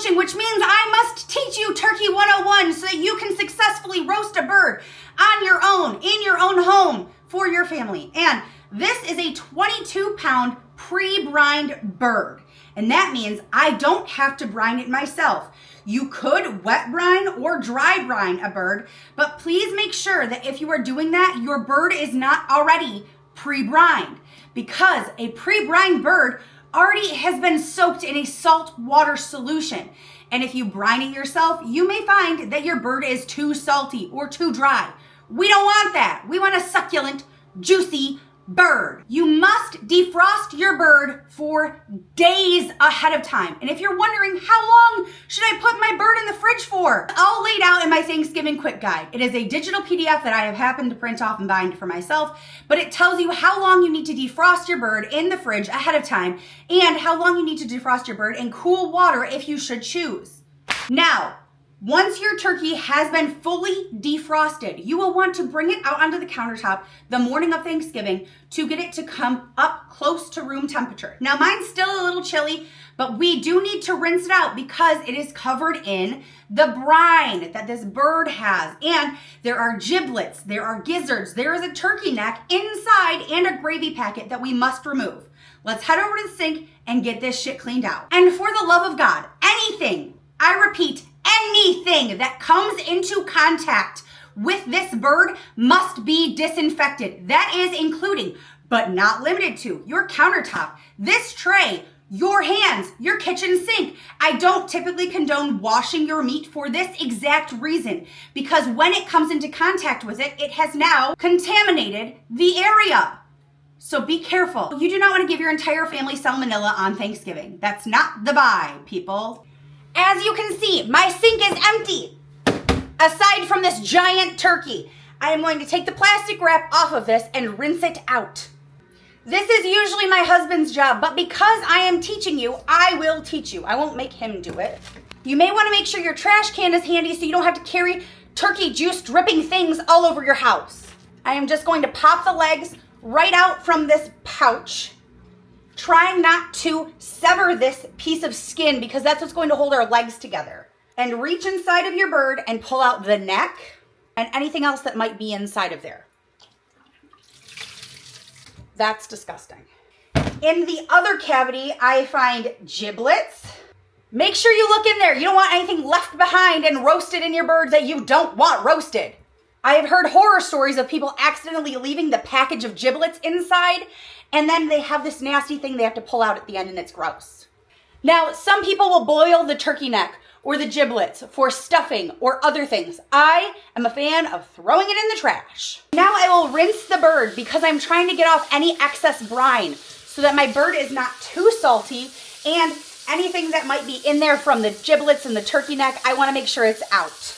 coaching, which means I must teach you Turkey 101 so that you can successfully roast a bird on your own, in your own home, for your family. And this is a 22-pound pre-brined bird. And that means I don't have to brine it myself. You could wet brine or dry brine a bird, but please make sure that if you are doing that, your bird is not already pre-brined, because a pre-brined bird already has been soaked in a salt water solution. And if you brine it yourself, you may find that your bird is too salty or too dry. We don't want that. We want a succulent, juicy bird. You must defrost your bird for days ahead of time. And if you're wondering, how long should I put my bird in the fridge for? All laid out in my Thanksgiving quick guide. It is a digital PDF that I have happened to print off and bind for myself, but it tells you how long you need to defrost your bird in the fridge ahead of time and how long you need to defrost your bird in cool water if you should choose. Now, once your turkey has been fully defrosted, you will want to bring it out onto the countertop the morning of Thanksgiving to get it to come up close to room temperature. Now, mine's still a little chilly, but we do need to rinse it out because it is covered in the brine that this bird has. And there are giblets, there are gizzards, there is a turkey neck inside and a gravy packet that we must remove. Let's head over to the sink and get this shit cleaned out. And for the love of God, anything, I repeat, anything that comes into contact with this bird must be disinfected. That is including, but not limited to, your countertop, this tray, your hands, your kitchen sink. I don't typically condone washing your meat for this exact reason, because when it comes into contact with it, it has now contaminated the area. So be careful. You do not want to give your entire family salmonella on Thanksgiving. That's not the vibe, people. As you can see, my sink is empty. Aside from this giant turkey, I am going to take the plastic wrap off of this and rinse it out. This is usually my husband's job, but because I am teaching you, I will teach you. I won't make him do it. You may want to make sure your trash can is handy so you don't have to carry turkey juice dripping things all over your house. I am just going to pop the legs right out from this pouch, trying not to sever this piece of skin because that's what's going to hold our legs together. And reach inside of your bird and pull out the neck and anything else that might be inside of there. That's disgusting. In the other cavity, I find giblets. Make sure you look in there. You don't want anything left behind and roasted in your bird that you don't want roasted. I have heard horror stories of people accidentally leaving the package of giblets inside, and then they have this nasty thing they have to pull out at the end, and it's gross. Now, some people will boil the turkey neck or the giblets for stuffing or other things. I am a fan of throwing it in the trash. Now I will rinse the bird because I'm trying to get off any excess brine so that my bird is not too salty, and anything that might be in there from the giblets and the turkey neck, I want to make sure it's out.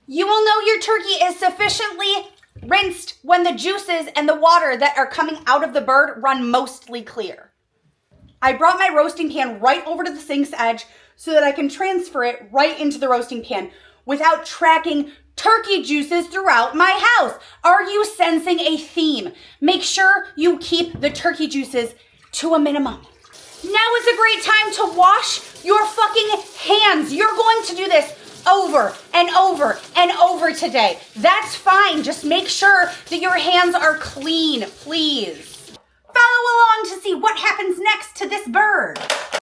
You will know your turkey is sufficiently rinsed when the juices and the water that are coming out of the bird run mostly clear. I brought my roasting pan right over to the sink's edge so that I can transfer it right into the roasting pan without tracking turkey juices throughout my house. Are you sensing a theme? Make sure you keep the turkey juices to a minimum. Now is a great time to wash your fucking hands. You're going to do this over and over and over today. That's fine. Just make sure that your hands are clean, please. Follow along to see what happens next to this bird.